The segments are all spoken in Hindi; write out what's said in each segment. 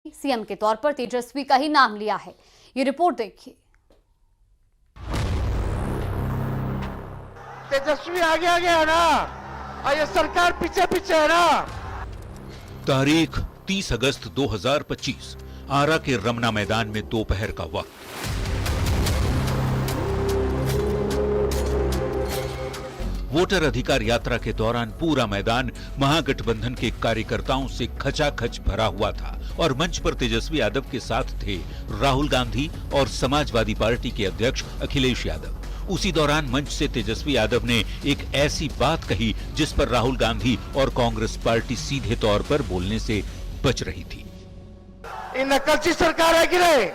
सीएम के तौर पर तेजस्वी का ही नाम लिया है। ये रिपोर्ट देखिए। तेजस्वी आगे आगे है ना, और ये सरकार पीछे पीछे है ना। तारीख 30 अगस्त 2025, आरा के रमना मैदान में दोपहर का वक्त। वोटर अधिकार यात्रा के दौरान पूरा मैदान महागठबंधन के कार्यकर्ताओं से खचाखच भरा हुआ था और मंच पर तेजस्वी यादव के साथ थे राहुल गांधी और समाजवादी पार्टी के अध्यक्ष अखिलेश यादव। उसी दौरान मंच से तेजस्वी यादव ने एक ऐसी बात कही जिस पर राहुल गांधी और कांग्रेस पार्टी सीधे तौर पर बोलने से बच रही थी। ये नकलची सरकार है कि नहीं?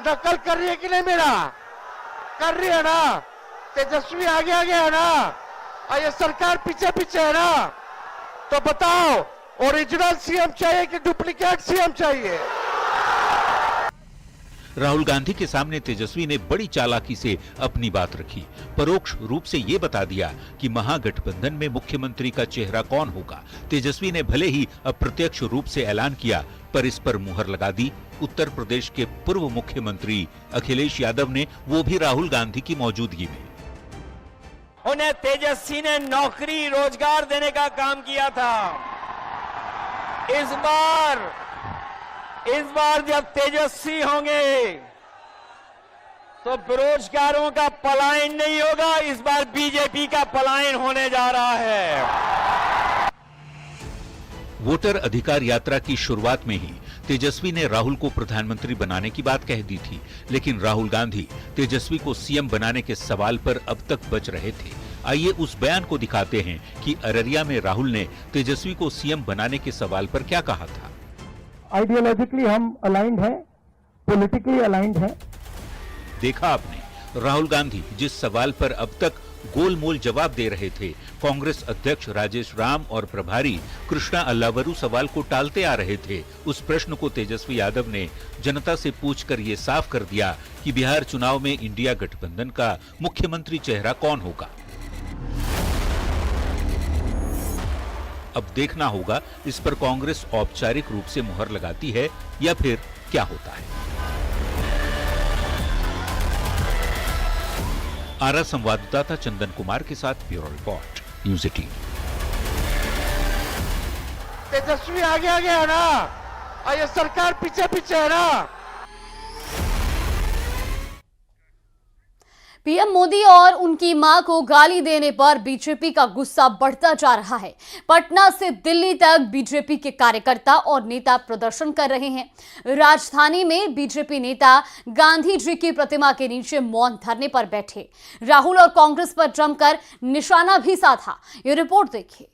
नकल कर रही है कि नहीं? मेरा कर रही है ना। तेजस्वी आगे आगे है ना, और ये सरकार पीछे पीछे है ना। तो बताओ, ओरिजिनल सीएम चाहिए कि डुप्लीकेट सीएम चाहिए? राहुल गांधी के सामने तेजस्वी ने बड़ी चालाकी से अपनी बात रखी। परोक्ष रूप से ये बता दिया कि महागठबंधन में मुख्यमंत्री का चेहरा कौन होगा। तेजस्वी ने भले ही अप्रत्यक्ष रूप से ऐलान किया, पर इस पर मुहर लगा दी उत्तर प्रदेश के पूर्व मुख्यमंत्री अखिलेश यादव ने, वो भी राहुल गांधी की मौजूदगी में। उन्हें तेजस्वी ने नौकरी रोजगार देने का काम किया था। इस बार जब तेजस्वी होंगे तो बेरोजगारों का पलायन नहीं होगा, इस बार बीजेपी का पलायन होने जा रहा है। वोटर अधिकार यात्रा की शुरुआत में ही तेजस्वी ने राहुल को प्रधानमंत्री बनाने की बात कह दी थी, लेकिन राहुल गांधी तेजस्वी को सीएम बनाने के सवाल पर अब तक बच रहे थे। आइए उस बयान को दिखाते हैं कि अररिया में राहुल ने तेजस्वी को सीएम बनाने के सवाल पर क्या कहा था। आइडियोलॉजिकली हम अलाइंड हैं, पॉलिटिकली अलाइंड हैं। देखा आपने, राहुल गांधी जिस सवाल पर अब तक गोलमोल जवाब दे रहे थे, कांग्रेस अध्यक्ष राजेश राम और प्रभारी कृष्णा अल्लावरू सवाल को टालते आ रहे थे। उस प्रश्न को तेजस्वी यादव ने जनता से पूछकर ये साफ कर दिया कि बिहार चुनाव में इंडिया गठबंधन का मुख्यमंत्री चेहरा कौन होगा। अब देखना होगा इस पर कांग्रेस औपचारिक रूप से मुहर लगाती है या फिर क्या होता है। आरा संवाददाता चंदन कुमार के साथ ब्यूरो रिपोर्ट, न्यूज़ 18। तेजस्वी आगे आगे है ना, और ये सरकार पीछे पीछे है ना। पीएम मोदी और उनकी मां को गाली देने पर बीजेपी का गुस्सा बढ़ता जा रहा है। पटना से दिल्ली तक बीजेपी के कार्यकर्ता और नेता प्रदर्शन कर रहे हैं। राजधानी में बीजेपी नेता गांधी जी की प्रतिमा के नीचे मौन धरने पर बैठे। राहुल और कांग्रेस पर जमकर निशाना भी साधा। ये रिपोर्ट देखिए।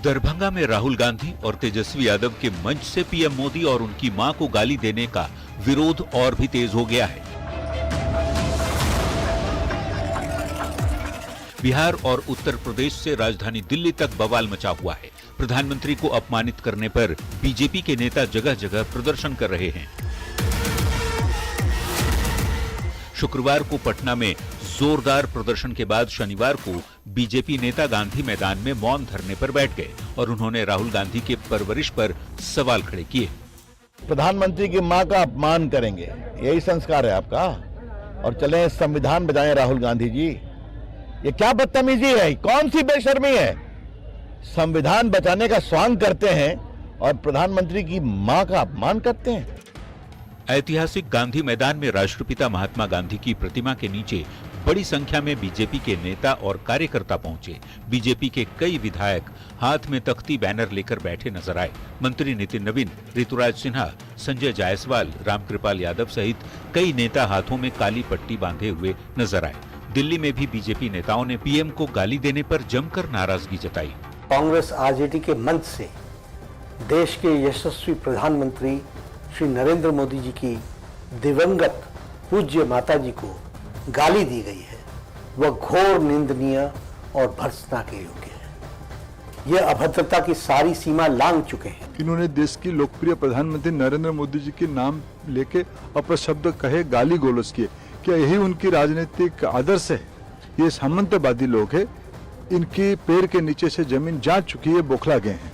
दरभंगा में राहुल गांधी और तेजस्वी यादव के मंच से पीएम मोदी और उनकी मां को गाली देने का विरोध और भी तेज हो गया है। बिहार और उत्तर प्रदेश से राजधानी दिल्ली तक बवाल मचा हुआ है। प्रधानमंत्री को अपमानित करने पर बीजेपी के नेता जगह जगह प्रदर्शन कर रहे हैं। शुक्रवार को पटना में जोरदार प्रदर्शन के बाद शनिवार को बीजेपी नेता गांधी मैदान में मौन धरने पर बैठ गए और उन्होंने राहुल गांधी के परवरिश पर सवाल खड़े किए। प्रधानमंत्री की मां का अपमान करेंगे, यही संस्कार है आपका? और चले संविधान बजाएं राहुल गांधी जी। ये क्या बदतमीजी है, कौन सी बेशर्मी है? संविधान बचाने का स्वांग करते हैं और प्रधानमंत्री की मां का अपमान करते हैं। ऐतिहासिक गांधी मैदान में राष्ट्रपिता महात्मा गांधी की प्रतिमा के नीचे बड़ी संख्या में बीजेपी के नेता और कार्यकर्ता पहुंचे। बीजेपी के कई विधायक हाथ में तख्ती बैनर लेकर बैठे नजर आए। मंत्री नितिन नवीन, ऋतुराज सिन्हा, संजय जायसवाल, रामकृपाल यादव सहित कई नेता हाथों में काली पट्टी बांधे हुए नजर आए। दिल्ली में भी बीजेपी नेताओं ने पीएम को गाली देने पर जमकर नाराजगी जताई। कांग्रेस आरजेडी के मंच से देश के यशस्वी प्रधानमंत्री श्री नरेंद्र मोदी जी की दिवंगत पूज्य माता जी को गाली दी गई है, वह घोर निंदनीय और भर्त्सना के योग्य है। यह अभद्रता की सारी सीमा लांघ चुके हैं। इन्होंने देश की लोकप्रिय प्रधानमंत्री नरेंद्र मोदी जी के नाम लेके अपशब्द कहे, गाली गोलस किए। क्या यही उनकी राजनीतिक आदर्श है? ये सामंतवादी लोग हैं, इनकी पैर के नीचे से जमीन जा चुकी है, बौखला गए हैं।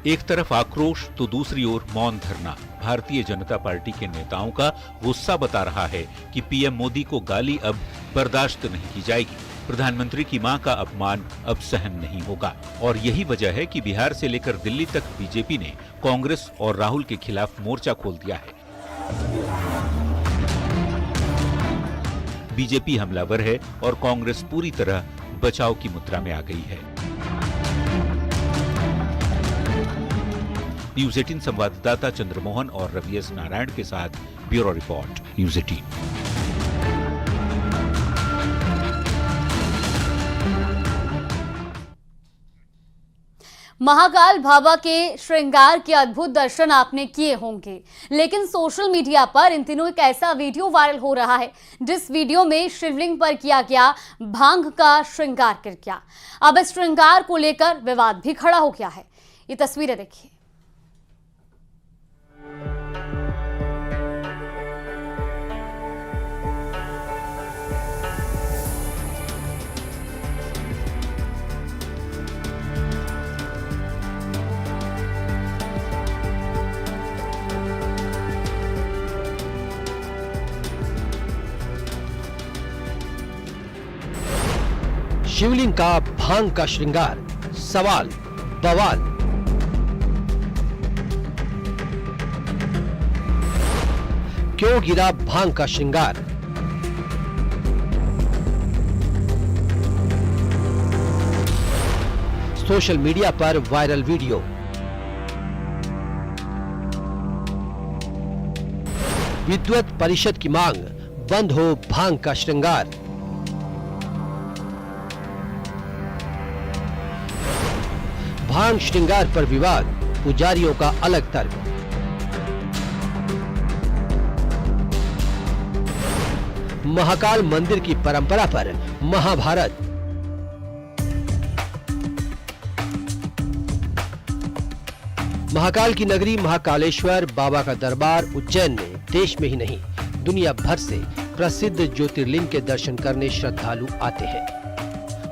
एक तरफ आक्रोश तो दूसरी ओर मौन धरना भारतीय जनता पार्टी के नेताओं का गुस्सा बता रहा है कि पीएम मोदी को गाली अब बर्दाश्त नहीं की जाएगी। प्रधानमंत्री की मां का अपमान अब सहन नहीं होगा और यही वजह है कि बिहार से लेकर दिल्ली तक बीजेपी ने कांग्रेस और राहुल के खिलाफ मोर्चा खोल दिया है। बीजेपी हमलावर है और कांग्रेस पूरी तरह बचाव की मुद्रा में आ गई है। न्यूज 18 संवाददाता चंद्रमोहन और रवि एस नारायण के साथ ब्यूरो रिपोर्ट, न्यूज 18। महाकाल बाबा के श्रृंगार के अद्भुत दर्शन आपने किए होंगे, लेकिन सोशल मीडिया पर इन दिनों एक ऐसा वीडियो वायरल हो रहा है जिस वीडियो में शिवलिंग पर किया गया भांग का श्रृंगार कर गया। अब इस श्रृंगार को लेकर विवाद भी खड़ा हो गया है। ये तस्वीरें देखिए। शिवलिंग का भांग का श्रृंगार, सवाल बवाल। क्यों गिरा भांग का श्रृंगार? सोशल मीडिया पर वायरल वीडियो। विद्वत परिषद की मांग, बंद हो भांग का श्रृंगार। भांग श्रृंगार पर विवाद, पुजारियों का अलग तर्क। महाकाल मंदिर की परंपरा पर महाभारत। महाकाल की नगरी महाकालेश्वर बाबा का दरबार उज्जैन में देश में ही नहीं दुनिया भर से प्रसिद्ध ज्योतिर्लिंग के दर्शन करने श्रद्धालु आते हैं।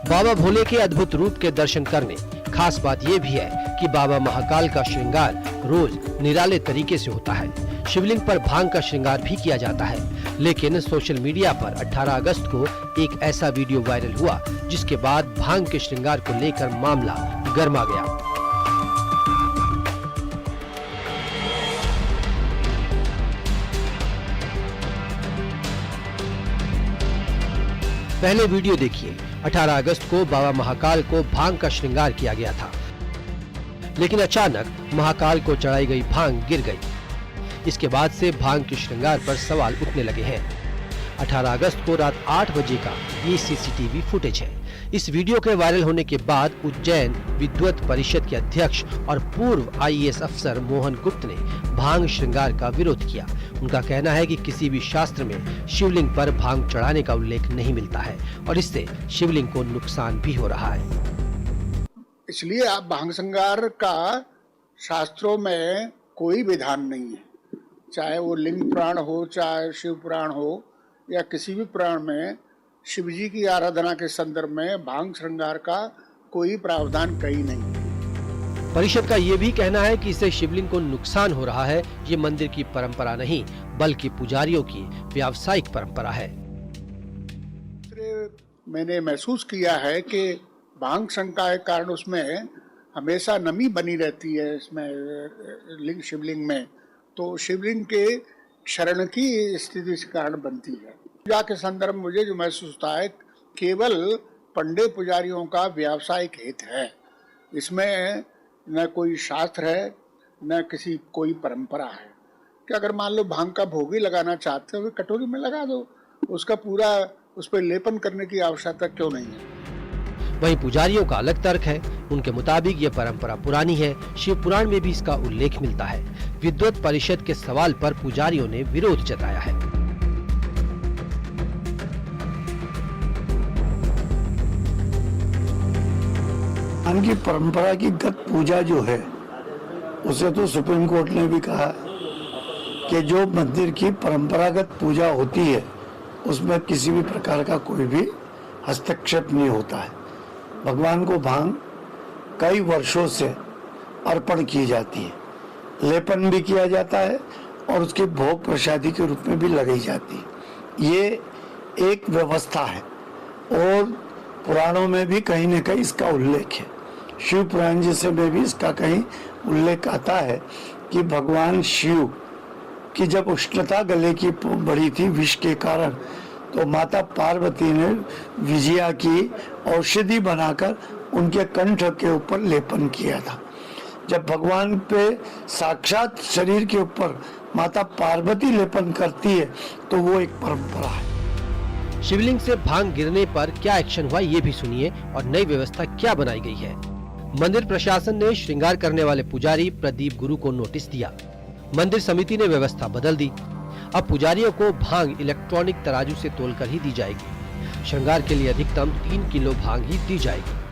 बाबा भोले के अद्भुत रूप के दर्शन करने खास बात यह भी है कि बाबा महाकाल का श्रृंगार रोज निराले तरीके से होता है। शिवलिंग पर भांग का श्रृंगार भी किया जाता है, लेकिन सोशल मीडिया पर 18 अगस्त को एक ऐसा वीडियो वायरल हुआ जिसके बाद भांग के श्रृंगार को लेकर मामला गर्मा गया। पहले वीडियो देखिए। 18 अगस्त को बाबा महाकाल को भांग का श्रृंगार किया गया था, लेकिन अचानक महाकाल को चढ़ाई गई भांग गिर गई। इसके बाद से भांग के श्रृंगार पर सवाल उठने लगे हैं। 18 अगस्त को रात 8 बजे का ये सीसीटीवी फुटेज है। इस वीडियो के वायरल होने के बाद उज्जैन विद्वत परिषद के अध्यक्ष और पूर्व आईएएस अफसर मोहन गुप्त ने भांग श्रृंगार का विरोध किया। उनका कहना है कि किसी भी शास्त्र में शिवलिंग पर भांग चढ़ाने का उल्लेख नहीं मिलता है और इससे शिवलिंग को नुकसान भी हो रहा है। इसलिए आप भांग श्रृंगार का शास्त्रों में कोई विधान नहीं है, चाहे वो लिंग पुराण हो, चाहे शिव पुराण हो या किसी भी पुराण में शिव जी की आराधना के संदर्भ में भांग श्रृंगार का कोई प्रावधान कहीं नहीं है। परिषद का ये भी कहना है कि इससे शिवलिंग को नुकसान हो रहा है। ये मंदिर की परंपरा नहीं बल्कि पुजारियों की व्यावसायिक परंपरा है। मैंने महसूस किया है कि भांग श्रृंगार के कारण उसमें हमेशा नमी बनी रहती है, इसमें शिवलिंग में, तो शिवलिंग के क्षरण की स्थिति के कारण बनती है। पूजा के संदर्भ में मुझे जो महसूस होता है केवल पंडित पुजारियों का व्यावसायिक हित है, इसमें न कोई शास्त्र है न किसी कोई परंपरा है। कि अगर मान लो भांग का भोग ही लगाना चाहते हो कटोरी में लगा दो, उसका पूरा उस पर लेपन करने की आवश्यकता क्यों नहीं है। वहीं पुजारियों का अलग तर्क है। उनके मुताबिक ये परंपरा पुरानी है, शिव पुराण में भी इसका उल्लेख मिलता है। विद्वत परिषद के सवाल पर पुजारियों ने विरोध जताया है। उनकी परंपरा की गत पूजा जो है उसे तो सुप्रीम कोर्ट ने भी कहा कि जो मंदिर की परंपरागत पूजा होती है उसमें किसी भी प्रकार का कोई भी हस्तक्षेप नहीं होता है। भगवान को भांग कई वर्षों से अर्पण की जाती है, लेपन भी किया जाता है और उसके भोग प्रसादी के रूप में भी लगाई जाती है। ये एक व्यवस्था है और पुराणों में भी कहीं न कहीं इसका उल्लेख है। शिव पुराण जैसे में भी इसका कहीं उल्लेख आता है कि भगवान शिव की जब उष्णता गले की बढ़ी थी विष के कारण, तो माता पार्वती ने विजया की औषधि बनाकर उनके कंठ के ऊपर लेपन किया था। जब भगवान पे साक्षात शरीर के ऊपर माता पार्वती लेपन करती है तो वो एक परंपरा है। शिवलिंग से भांग गिरने पर क्या एक्शन हुआ ये भी सुनिए और नई व्यवस्था क्या बनाई गई है। मंदिर प्रशासन ने श्रृंगार करने वाले पुजारी प्रदीप गुरु को नोटिस दिया। मंदिर समिति ने व्यवस्था बदल दी। अब पुजारियों को भांग इलेक्ट्रॉनिक तराजू से तोलकर ही दी जाएगी। श्रृंगार के लिए अधिकतम 3 किलो भांग ही दी जाएगी।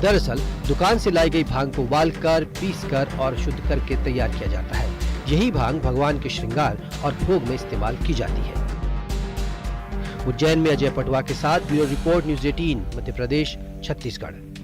दरअसल दुकान से लाई गई भांग को उबालकर, पीसकर और शुद्ध करके तैयार किया जाता है। यही भांग भगवान के श्रृंगार और भोग में इस्तेमाल की जाती है। उज्जैन में अजय पटवा के साथ bureau report, news 18 Madhya Pradesh, Chhattisgarh.